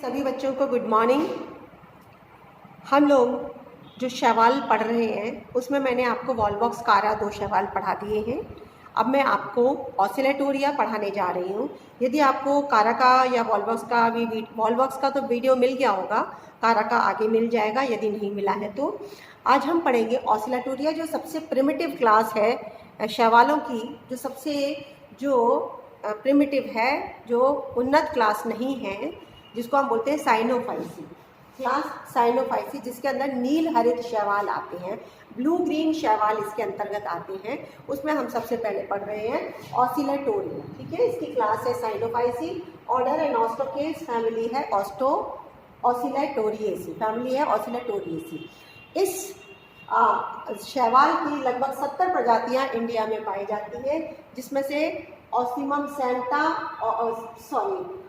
सभी बच्चों को गुड मॉर्निंग। हम लोग जो शैवाल पढ़ रहे हैं उसमें मैंने आपको वॉल्वॉक्स कारा 2 शैवाल पढ़ा दिए हैं। अब मैं आपको ऑसिलेटोरिया पढ़ाने जा रही हूँ। यदि आपको कारा का या वॉल्वॉक्स का वॉल्वॉक्स का तो वीडियो मिल गया होगा, कारा का आगे मिल जाएगा यदि नहीं मिला है तो। आज हम पढ़ेंगे ऑसिलेटोरिया, जो सबसे प्रिमिटिव क्लास है शैवालों की, जो सबसे प्रिमिटिव है, जो उन्नत क्लास नहीं है, जिसको हम बोलते हैं साइनोफाइसी क्लास, साइनोफाइसी, जिसके अंदर नील हरित शैवाल आते हैं, ब्लू ग्रीन शैवाल इसके अंतर्गत आते हैं। उसमें हम सबसे पहले पढ़ रहे हैं ऑसिलेटोरिया। ठीक है, इसकी क्लास है साइनोफाइसी, ऑर्डर एंड ऑस्ट्रोकेस, फैमिली है ऑसिलेटोरिएसी, फैमिली है ऑसिलेटोरिएसी। इस शैवाल की लगभग 70 प्रजातियां इंडिया में पाई जाती हैं, जिसमें से ऑसिमम सेंटा,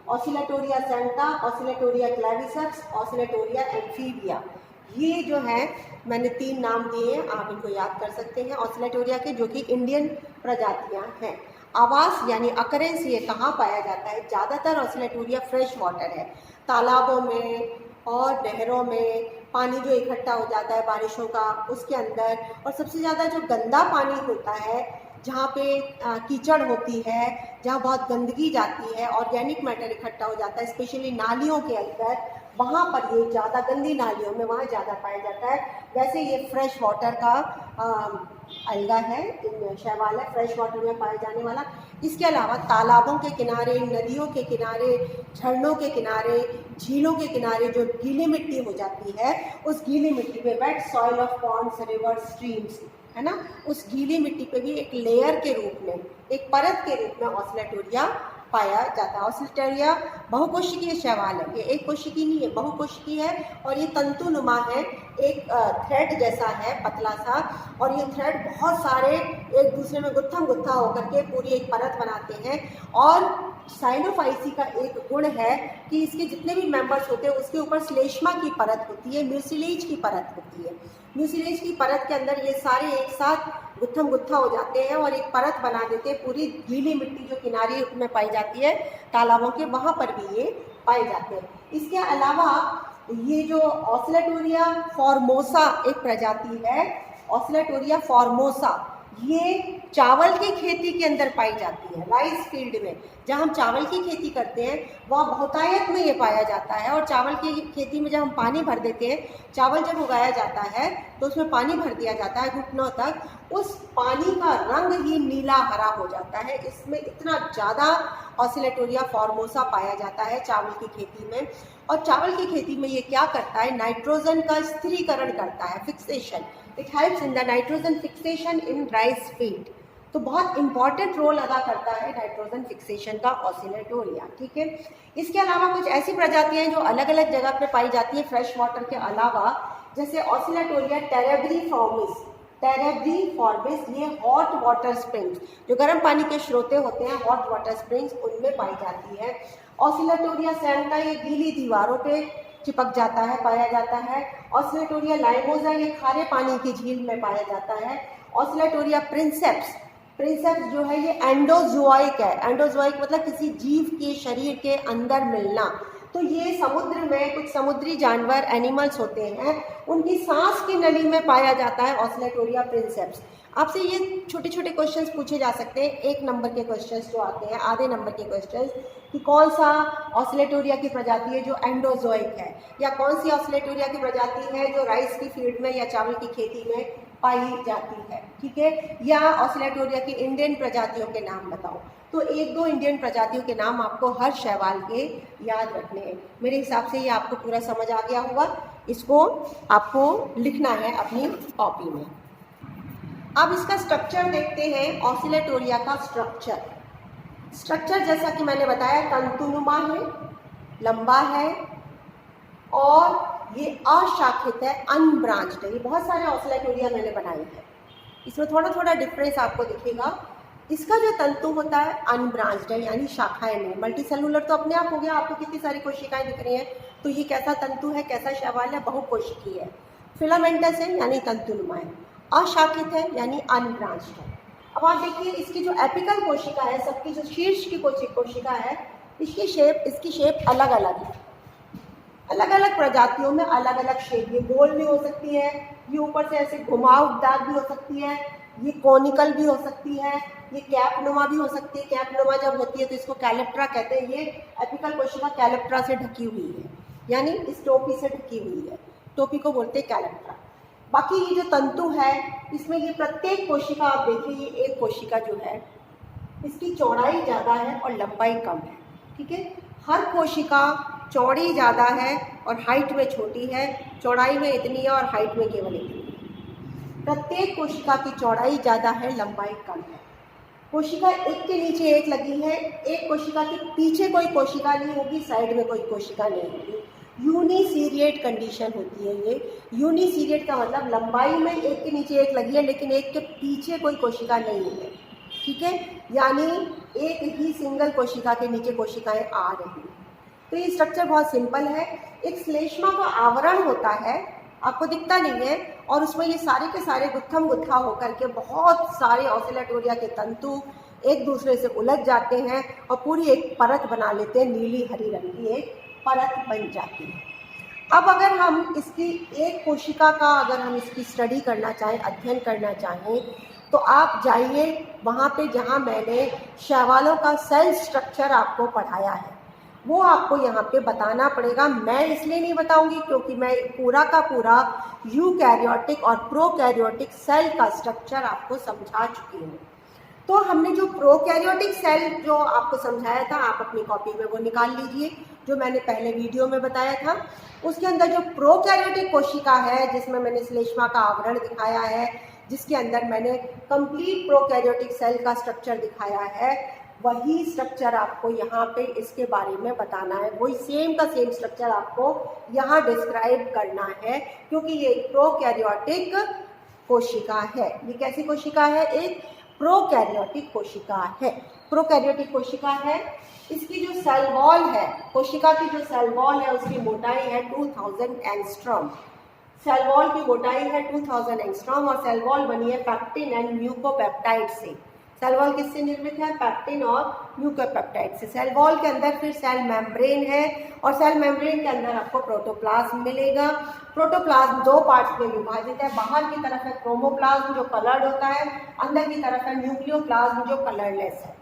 ऑसिलेटोरिया सेंटा, ऑसिलेटोरिया क्लेविसक्स, ऑसिलेटोरिया एम्फीबिया, ये जो है मैंने 3 नाम दिए हैं, आप इनको याद कर सकते हैं ऑसिलेटोरिया के, जो कि इंडियन प्रजातियां हैं। आवास यानी अकरेंस ये कहाँ पाया जाता है? ज़्यादातर ऑसिलेटोरिया फ्रेश वाटर है, तालाबों में और नहरों में पानी जो इकट्ठा हो जाता है बारिशों का, उसके अंदर। और सबसे ज़्यादा जो गंदा पानी होता है, जहाँ पे कीचड़ होती है, जहाँ बहुत गंदगी जाती है, ऑर्गेनिक मैटर इकट्ठा हो जाता है, स्पेशली नालियों के अंदर, वहाँ पर ये ज़्यादा, गंदी नालियों में वहाँ ज़्यादा पाया जाता है। वैसे ये फ्रेश वाटर का अलगा है, शैवाल है, फ्रेश वाटर में पाए जाने वाला। इसके अलावा तालाबों के किनारे, नदियों के किनारे, झरनों के किनारे, झीलों के किनारे जो गीली मिट्टी हो जाती है, उस गीली मिट्टी पे, wet soil of ponds, rivers, streams, है ना, उस गीली मिट्टी पे भी एक लेयर के रूप में, एक परत के रूप में ऑसिलेटोरिया पाया जाता है। ऑसिलेटोरिया बहुकोशिकीय शैवाल है, ये एक कोशिकी नहीं है, बहुकोशिकी है, और ये तंतुनुमा है, एक थ्रेड जैसा है, पतला सा, और ये थ्रेड बहुत सारे एक दूसरे में गुत्थम गुत्था होकर के पूरी एक परत बनाते हैं। और साइनोफाइसी का एक गुण है कि इसके जितने भी मेंबर्स होते हैं उसके ऊपर श्लेष्मा की परत होती है, म्यूसिलेज की परत होती है। म्यूसिलेज की परत के अंदर ये सारे एक साथ गुत्थम गुत्था हो जाते हैं और एक परत बना देते हैं। पूरी गीली मिट्टी जो किनारे में पाई जाती है तालाबों के, वहाँ पर भी ये पाए जाते हैं। इसके अलावा ये जो ऑसिलेटोरिया फॉर्मोसा एक प्रजाति है, ऑसिलेटोरिया फॉर्मोसा, ये चावल की खेती के अंदर पाई जाती है, राइस फील्ड में। जहाँ हम चावल की खेती करते हैं वहाँ बहुतायत में ये पाया जाता है। और चावल की खेती में जब हम पानी भर देते हैं, चावल जब उगाया जाता है तो उसमें पानी भर दिया जाता है घुटनों तक, उस पानी का रंग ही नीला हरा हो जाता है। इसमें इतना ज़्यादा ऑसिलेटोरिया फॉर्मोसा पाया जाता है चावल की खेती में। और चावल की खेती में ये क्या करता है? नाइट्रोजन का स्थिरीकरण करता है, fixation. It helps in the nitrogen fixation in rice field. तो बहुत इंपॉर्टेंट रोल अदा करता है नाइट्रोजन फिक्सेशन का ऑसिलेटोरिया। ठीक है, इसके अलावा कुछ ऐसी प्रजातियां हैं जो अलग अलग जगह पे पाई जाती है फ्रेश वाटर के अलावा, जैसे ऑसिलेटोरिया टेरेब्रिफॉर्मिस, ये हॉट वाटर स्प्रिंग्स, जो गर्म पानी के स्रोते होते हैं, हॉट वाटर स्प्रिंग्स, उनमें पाई जाती है। ऑसिलेटोरिया सेंटा, ये गीली दीवारों पे चिपक जाता है, पाया जाता है। ऑसिलेटोरिया लाइमोजा, ये खारे पानी की झील में पाया जाता है। ऑसिलेटोरिया प्रिंसेप्स जो है ये एंडोजोइक है। एंडोजोइक मतलब किसी जीव के शरीर के अंदर मिलना। तो ये समुद्र में कुछ समुद्री जानवर, एनिमल्स होते हैं, उनकी सांस की नली में पाया जाता है ऑसिलेटोरिया प्रिंसेप्स। आपसे ये छोटे छोटे क्वेश्चंस पूछे जा सकते हैं, 1 नंबर के क्वेश्चंस जो आते हैं, आधे नंबर के क्वेश्चंस, कि कौन सा ऑसिलेटोरिया की प्रजाति है जो एंडोजोइक है, या कौन सी ऑसिलेटोरिया की प्रजाति है जो राइस की फील्ड में या चावल की खेती में पाई जाती है। ठीक है, या ऑसिलेटोरिया की इंडियन प्रजातियों के नाम बताओ। तो 1-2 इंडियन प्रजातियों के नाम आपको हर शैवाल के याद रखने हैं। मेरे हिसाब से ये आपको पूरा समझ आ गया होगा। इसको आपको लिखना है अपनी कॉपी में। अब इसका स्ट्रक्चर देखते हैं, ऑसिलेटोरिया का स्ट्रक्चर जैसा कि मैंने बताया, तंतुनुमा है, लंबा है, और ये अशाखित है, अनब्रांच्ड है। ये बहुत सारे ऑसिलेटोरिया मैंने बनाए हैं, इसमें थोड़ा थोड़ा डिफरेंस आपको दिखेगा। इसका जो तंतु होता है अनब्रांच्ड है, यानी शाखाएं नहीं। मल्टी सेलुलर तो अपने आप हो गया, आपको कितनी सारी कोशिकाएं दिख रही हैं, तो ये कैसा तंतु है, कैसा शैवाल है? बहुकोशिकीय है। फिलामेंटस है यानी तंतुनुमा है, अशाखित है यानी अनब्रांच्ड है। अब आप देखिए इसकी जो एपिकल कोशिका है, सबकी जो शीर्ष की कोशिका है, इसकी शेप अलग अलग है। अलग अलग प्रजातियों में अलग अलग शेप, ये गोल भी हो सकती है, ये ऊपर से ऐसे घुमावदार भी हो सकती है, ये कोनिकल भी हो सकती है, ये कैपनुमा भी हो सकती है। कैपनुमा जब होती है तो इसको कैलेप्ट्रा कहते हैं। ये एपिकल कोशिका कैलेप्ट्रा से ढकी हुई है, यानी इस टोपी से ढकी हुई है, टोपी को बोलते हैं कैलेप्ट्रा। बाकी ये जो तंतु है, इसमें ये प्रत्येक कोशिका आप देखिए, ये एक कोशिका जो है इसकी चौड़ाई ज़्यादा है और लंबाई कम है, ठीक है। हर कोशिका चौड़ी ज़्यादा है और हाइट में छोटी है, चौड़ाई में इतनी है और हाइट में केवल इतनी है। प्रत्येक कोशिका की चौड़ाई ज़्यादा है, लंबाई कम है। कोशिका एक के नीचे एक लगी है, एक कोशिका के पीछे कोई कोशिका नहीं होगी, साइड में कोई कोशिका नहीं होगी। यूनिसीरिएट कंडीशन होती है ये। यूनिसीरिएट का मतलब लंबाई में एक के नीचे एक लगी है लेकिन एक के पीछे कोई कोशिका नहीं है, ठीक है, यानी एक ही सिंगल कोशिका के नीचे कोशिकाएं आ रही हैं। तो ये स्ट्रक्चर बहुत सिंपल है। एक श्लेष्मा का आवरण होता है, आपको दिखता नहीं है, और उसमें ये सारे के सारे गुत्थम गुत्था होकर के बहुत सारे ऑसिलेटोरिया के तंतु एक दूसरे से उलझ जाते हैं और पूरी एक परत बना लेते हैं, नीली हरी रंग की एक परत बन जाती है। अब अगर हम इसकी एक कोशिका का अगर हम इसकी स्टडी करना चाहें, अध्ययन करना चाहें, तो आप जाइए वहाँ पे जहाँ मैंने शैवालों का सेल स्ट्रक्चर आपको पढ़ाया है, वो आपको यहाँ पे बताना पड़ेगा। मैं इसलिए नहीं बताऊंगी क्योंकि मैं पूरा का पूरा यूकैरियोटिक और प्रोकैरियोटिक सेल का स्ट्रक्चर आपको समझा चुकी हूँ। तो हमने जो प्रोकैरियोटिक सेल जो आपको समझाया था, आप अपनी कॉपी में वो निकाल लीजिए, जो मैंने पहले वीडियो में बताया था। उसके अंदर जो प्रोकैरियोटिक कोशिका है, जिसमें मैंने श्लेष्मा का आवरण दिखाया है, जिसके अंदर मैंने कंप्लीट प्रोकैरियोटिक सेल का स्ट्रक्चर दिखाया है, वही स्ट्रक्चर आपको यहाँ पे इसके बारे में बताना है। वही सेम का सेम स्ट्रक्चर आपको यहाँ डिस्क्राइब करना है, क्योंकि ये एक प्रोकैरियोटिक कोशिका है। ये कैसी कोशिका है? एक प्रोकैरियोटिक कोशिका है। प्रोकैरियोटिक कोशिका है। इसकी जो सेल वॉल है, कोशिका की जो सेल वॉल है, उसकी मोटाई है 2000 एंगस्ट्रॉम। सेल वॉल की मोटाई है 2000 एंगस्ट्रॉम और सेल वॉल बनी है पैक्टिन एंड म्यूकोपेप्टाइड से। सेल वॉल किससे निर्मित है? पैक्टिन और म्यूकोपेप्टाइड से। सेल वॉल के अंदर फिर सेल मेम्ब्रेन है और सेल मेम्ब्रेन के अंदर आपको प्रोटोप्लाज्म मिलेगा। प्रोटोप्लाज्म दो पार्ट्स में विभाजित है। बाहर की तरफ है क्रोमोप्लाज्म जो कलर्ड होता है, अंदर की तरफ है न्यूक्लियोप्लाज्म जो कलरलेस है।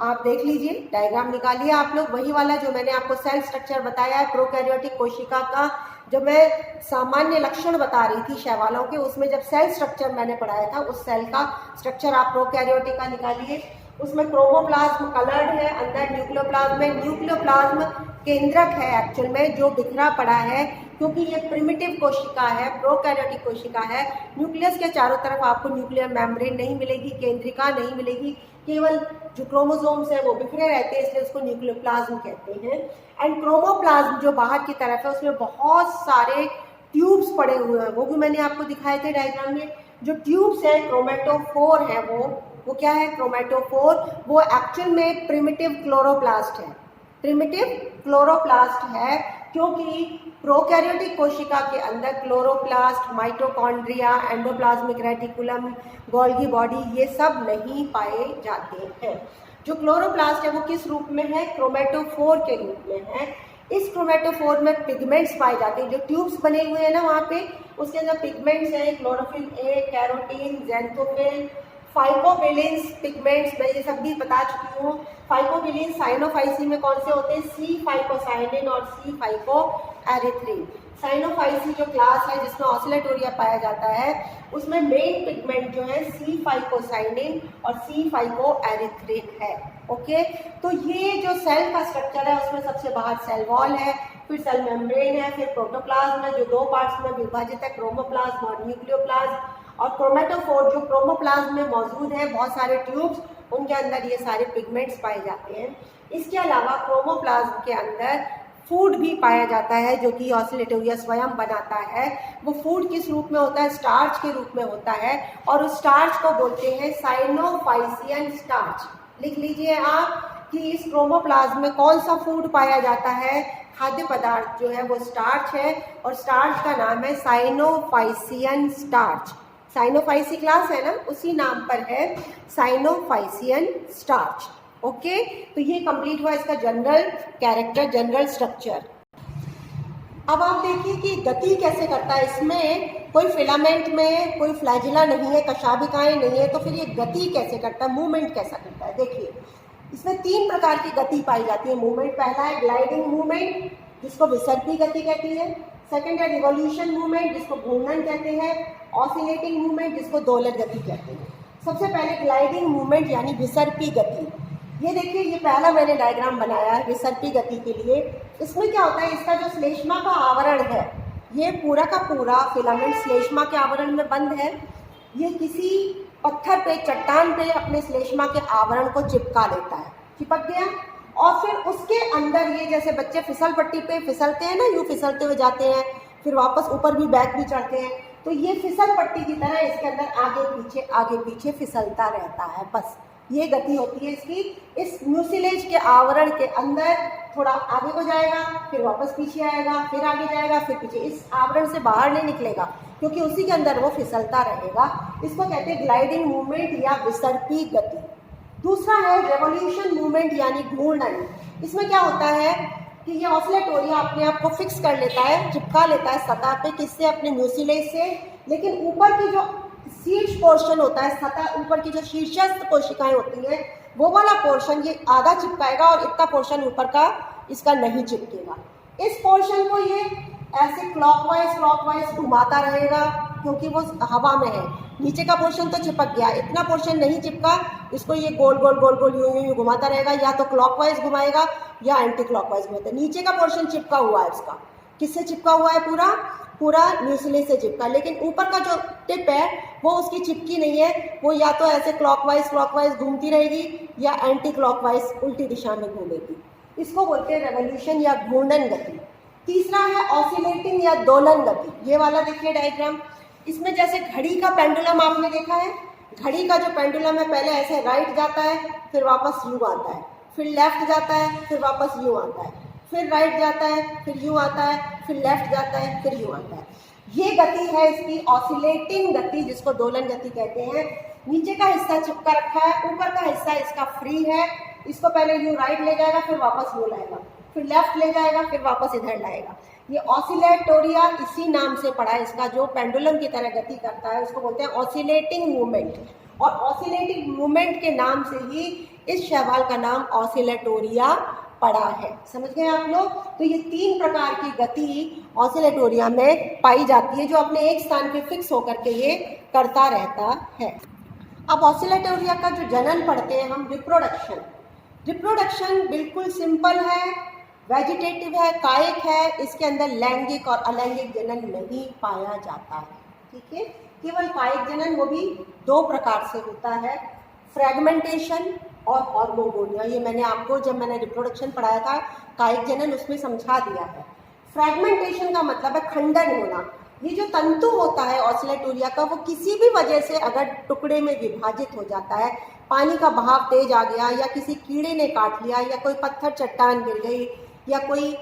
आप देख लीजिए, डायग्राम निकालिए आप लोग, वही वाला जो मैंने आपको सेल स्ट्रक्चर बताया है प्रोकैरियोटिक कोशिका का। जो मैं सामान्य लक्षण बता रही थी शैवालों के, उसमें जब सेल स्ट्रक्चर मैंने पढ़ाया था, उस सेल का स्ट्रक्चर आप प्रोकैरियोटिक का निकालिए। उसमें क्रोमोप्लाज्म कलर्ड है, अंदर न्यूक्लियोप्लाज्म में। न्यूक्लियोप्लाज्म केंद्रक है एक्चुअल में, जो बिखरा पड़ा है, क्योंकि ये प्रिमिटिव कोशिका है, प्रोकैरियोटिक कोशिका है। न्यूक्लियस के चारों तरफ आपको न्यूक्लियर मेम्ब्रेन नहीं मिलेगी, केंद्रिका नहीं मिलेगी, केवल जो क्रोमोसोम्स है वो बिखरे रहते हैं, इसलिए उसको न्यूक्लियोप्लाज्म कहते हैं। एंड क्रोमोप्लाज्म जो बाहर की तरफ है, उसमें बहुत सारे ट्यूब्स पड़े हुए हैं, वो भी मैंने आपको दिखाए थे डायग्राम में। जो ट्यूब्स है, क्रोमेटोफोर है, वो क्या है? क्रोमेटोफोर। वो एक्चुअल में प्रिमिटिव क्लोरोप्लास्ट है, प्रिमिटिव क्लोरोप्लास्ट है, क्योंकि प्रोकैरियोटिक कोशिका के अंदर chloroplast, mitochondria, endoplasmic reticulum, Golgi body, ये सब नहीं पाए जाते हैं। जो क्लोरोप्लास्ट है वो किस रूप में है? क्रोमेटोफोर के रूप में है। इस क्रोमेटोफोर में पिगमेंट्स पाए जाते हैं, जो ट्यूब्स बने हुए हैं ना वहाँ पे, उसके अंदर पिगमेंट्स हैं, chlorophyll A, carotene, xanthophyll, phycobilins pigments, मैं ये सब भी बता चुकी हूँ। फाइकोबिलिन साइनोफाइसी में कौन से होते हैं? सी फाइकोसाइनिन और सी फाइकोएरिथ्रिन। साइनोफाइसी जो क्लास है जिसमें ऑसिलेटोरिया पाया जाता है, उसमें मेन पिगमेंट जो है सी फाइकोसाइनिन और सी फाइकोएरिथ्रिन है। ओके, तो ये जो सेल का स्ट्रक्चर है, उसमें सबसे बाहर सेल वॉल है, फिर सेल मेम्ब्रेन है, फिर प्रोटोप्लाज्म है जो दो पार्ट्स में विभाजित है, क्रोमोप्लाज्म और न्यूक्लियोप्लाज्म। और क्रोमेटोफोर जो क्रोमोप्लाज्म में मौजूद है, बहुत सारे ट्यूब्स, उनके अंदर ये सारे पिगमेंट्स पाए जाते हैं। इसके अलावा क्रोमोप्लाज्म के अंदर फूड भी पाया जाता है, जो कि ऑसिलेटोरिया स्वयं बनाता है। वो फूड किस रूप में होता है? स्टार्च के रूप में होता है, और उस स्टार्च को बोलते हैं साइनोफाइसियन स्टार्च। लिख लीजिए आप कि इस क्रोमोप्लाज्म में कौन सा फूड पाया जाता है? खाद्य पदार्थ जो है वो स्टार्च है, और स्टार्च का नाम है साइनोफाइसियन स्टार्च। साइनोफाइसी क्लास है ना, उसी नाम पर है साइनोफाइसियन स्टार्च। ओके, तो ये कंप्लीट हुआ इसका जनरल कैरेक्टर, जनरल स्ट्रक्चर। अब आप देखिए कि गति कैसे करता है। इसमें कोई फिलामेंट में कोई फ्लैजिला नहीं है, कशाभिकाएं नहीं है, तो फिर ये गति कैसे करता है, मूवमेंट कैसा करता है। देखिए इसमें 3 प्रकार की गति पाई जाती है मूवमेंट। पहला है ग्लाइडिंग मूवमेंट जिसको विसर्पी गति कहती है। सेकंड है रिवॉल्यूशन मूवमेंट जिसको घूर्णन कहते हैं। ऑसिलेटिंग मूवमेंट जिसको दोलन गति कहते हैं। सबसे पहले ग्लाइडिंग मूवमेंट यानी विसर्पी गति। ये देखिए, ये पहला मैंने डायग्राम बनाया है विसर्पी गति के लिए। इसमें क्या होता है, इसका जो श्लेष्मा का आवरण है, ये पूरा का पूरा फिलामेंट श्लेष्मा के आवरण में बंद है। ये किसी पत्थर पे, चट्टान पे अपने श्लेष्मा के आवरण को चिपका लेता है, चिपक गया, और फिर उसके अंदर ये जैसे बच्चे फिसल पट्टी पे फिसलते हैं ना, यूँ फिसलते हुए जाते हैं, फिर वापस ऊपर भी बैक भी चढ़ते हैं, तो ये फिसल पट्टी की तरह इसके अंदर आगे पीछे फिसलता रहता है। बस ये गति होती है इसकी। इस म्यूसिलेज के आवरण के अंदर थोड़ा आगे को जाएगा, फिर वापस पीछे आएगा, फिर आगे जाएगा, फिर पीछे। इस आवरण से बाहर नहीं निकलेगा क्योंकि उसी के अंदर वो फिसलता रहेगा। इसको कहते हैं ग्लाइडिंग मूवमेंट या विसर्पी गति। दूसरा है रेवोल्यूशन मूवमेंट यानी घूर्णन। इसमें क्या होता है कि ये ऑसिलेटोरिया अपने आप को फिक्स कर लेता है, चिपका लेता है सतह पे, किससे, अपने म्यूसिलेज से। लेकिन ऊपर की जो शीर्ष पोर्शन होता है, सतह ऊपर की जो शीर्षस्थ कोशिकाएं होती हैं, वो वाला पोर्शन ये आधा चिपकाएगा और इतना पोर्शन ऊपर का इसका नहीं चिपकेगा। इस पोर्शन को ये ऐसे क्लॉकवाइज घुमाता रहेगा क्योंकि वो हवा में है। नीचे का पोर्शन तो चिपक गया, इतना पोर्शन नहीं चिपका, इसको ये गोल गोल यूं घुमाता रहेगा। या तो क्लॉकवाइज घुमाएगा या एंटी क्लॉकवाइज घुमाता है। नीचे का पोर्शन चिपका हुआ है, इसका किससे चिपका हुआ है, पूरा म्यूसिलेज से चिपका। लेकिन ऊपर का जो टिप है वो उसकी चिपकी नहीं है, वो या तो ऐसे क्लॉकवाइज घूमती रहेगी या एंटी क्लॉकवाइज उल्टी दिशा में घूमेगी। इसको बोलते हैं रेवोल्यूशन या घूर्णन गति। तीसरा है ऑसिलेटिंग या दोलन गति। ये वाला देखिए डायग्राम, इसमें जैसे घड़ी का पेंडुलम आपने देखा है। घड़ी का जो पेंडुलम है पहले ऐसे राइट जाता है, फिर वापस यूँ आता है, फिर लेफ्ट जाता है, फिर वापस यूँ आता है, फिर राइट जाता है, फिर यूँ आता है, फिर लेफ्ट जाता है, फिर यूँ आता है। ये गति है इसकी ऑसिलेटिंग गति, जिसको दोलन गति कहते हैं। नीचे का हिस्सा चिपका रखा है, ऊपर का हिस्सा इसका फ्री है। इसको पहले यूँ राइट ले जाएगा, फिर वापस यूँ लाएगा, फिर लेफ्ट ले जाएगा, फिर वापस इधर लाएगा। ये ऑसिलेटोरिया इसी नाम से पड़ा है। इसका जो पेंडुलम की तरह गति करता है उसको बोलते हैं ऑसिलेटिंग मूवमेंट। और ऑसिलेटिंग मूवमेंट के नाम से ही इस शैवाल का नाम ऑसिलेटोरिया पड़ा है। समझ गए आप लोग? तो ये 3 प्रकार की गति ऑसिलेटोरिया में पाई जाती है जो अपने एक स्थान पे फिक्स होकर के ये करता रहता है। अब ऑसिलेटोरिया का जो जनन पढ़ते हैं हम, रिप्रोडक्शन बिल्कुल सिंपल है, वेजिटेटिव है, कायिक है। इसके अंदर लैंगिक और अलैंगिक जनन नहीं पाया जाता है। ठीक है, केवल कायिक जनन, वो भी 2 प्रकार से होता है, फ्रेगमेंटेशन और हॉर्मोगोनिया। ये मैंने आपको जब मैंने रिप्रोडक्शन पढ़ाया था कायिक जनन, उसमें समझा दिया है। फ्रेगमेंटेशन का मतलब है खंडन होना। ये जो तंतु होता है ऑसिलेटोरिया का, वो किसी भी वजह से अगर टुकड़े में विभाजित हो जाता है, पानी का बहाव तेज आ गया, या किसी कीड़े ने काट लिया, या कोई पत्थर चट्टान गिर गई, या कोई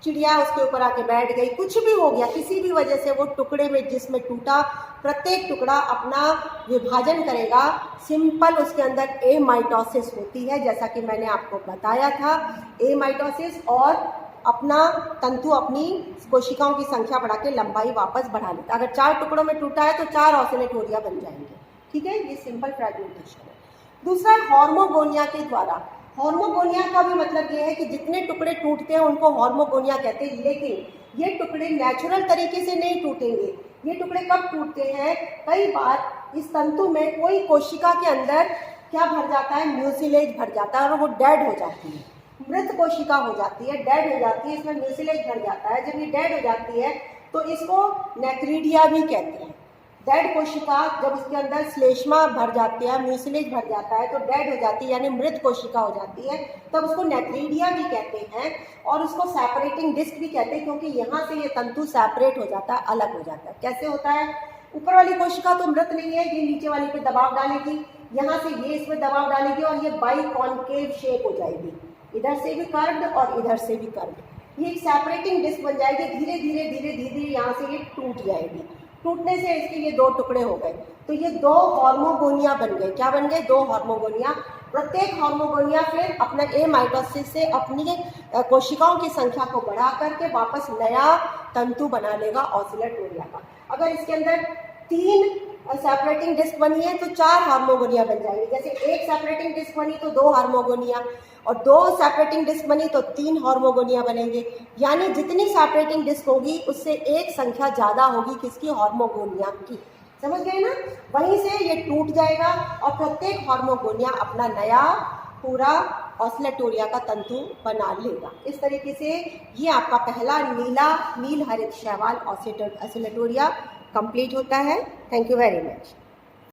चिड़िया उसके ऊपर आके बैठ गई, कुछ भी हो गया, किसी भी वजह से वो टुकड़े में जिसमें टूटा, प्रत्येक टुकड़ा अपना विभाजन करेगा। सिंपल उसके अंदर एमाइटोसिस होती है, जैसा कि मैंने आपको बताया था, एमाइटोसिस, और अपना तंतु अपनी कोशिकाओं की संख्या बढ़ा के लंबाई वापस बढ़ा लेता है। अगर 4 टुकड़ों में टूटा है तो 4 ऑसिलेटोरिया बन जाएंगे। ठीक है, ये सिंपल फ्रेगमेंटेशन है। दूसरा है हॉर्मोगोनिया के द्वारा। हॉर्मोगोनिया का भी मतलब ये है कि जितने टुकड़े टूटते हैं उनको हॉर्मोगोनिया कहते हैं, लेकिन ये टुकड़े नेचुरल तरीके से नहीं टूटेंगे। ये टुकड़े कब टूटते हैं? कई बार इस तंतु में कोई कोशिका के अंदर क्या भर जाता है, म्यूसिलेज भर जाता है, और वो डेड हो जाती है, मृत कोशिका हो जाती है, डेड हो जाती है, इसमें म्यूसिलेज भर जाता है। जब ये डेड हो जाती है तो इसको नेक्रीडिया भी कहते हैं। डेड कोशिका जब इसके अंदर श्लेष्मा भर जाती है, म्यूसिलेज भर जाता है, तो डेड हो जाती है, यानी मृत कोशिका हो जाती है, तब उसको नेक्रीडिया भी कहते हैं। और उसको सेपरेटिंग डिस्क भी कहते हैं, क्योंकि यहाँ से ये तंतु सेपरेट हो जाता है, अलग हो जाता है। कैसे होता है? ऊपर वाली कोशिका तो मृत नहीं है, ये नीचे वाली पे दबाव डालेगी, यहाँ से ये इसमें दबाव डालेगी, और ये बाइकॉन्केव शेप हो जाएगी, इधर से भी कर्व्ड और इधर से भी कर्व्ड। ये एक सेपरेटिंग डिस्क बन जाएगी। धीरे धीरे यहाँ से ये टूट जाएगी। टूटने से इसके ये 2 टुकड़े हो गए, तो ये 2 हॉर्मोगोनिया बन गए। क्या बन गए? 2 हॉर्मोगोनिया। प्रत्येक हॉर्मोगोनिया फिर अपना एमाइटोसिस से अपनी कोशिकाओं की संख्या को बढ़ा करके वापस नया तंतु बना लेगा ऑसिलेटोरिया का। अगर इसके अंदर 3 सेपरेटिंग डिस्क बनी है तो 4 हार्मोगोनिया बन जाएंगे। जैसे एक सेपरेटिंग डिस्क बनी तो 2 हार्मोगोनिया, और 2 सेपरेटिंग डिस्क बनी तो 3 हार्मोगोनिया बनेंगे। यानी जितनी सेपरेटिंग डिस्क होगी उससे एक संख्या ज़्यादा होगी किसकी, हार्मोगोनिया की। समझ गए ना? वहीं से ये टूट जाएगा और प्रत्येक हार्मोगोनिया अपना नया पूरा ऑसिलेटोरिया का तंतु बना लेगा। इस तरीके से ये आपका पहला नील हरित शैवाल ऑसिलेटोरिया कंप्लीट होता है। Thank you very much.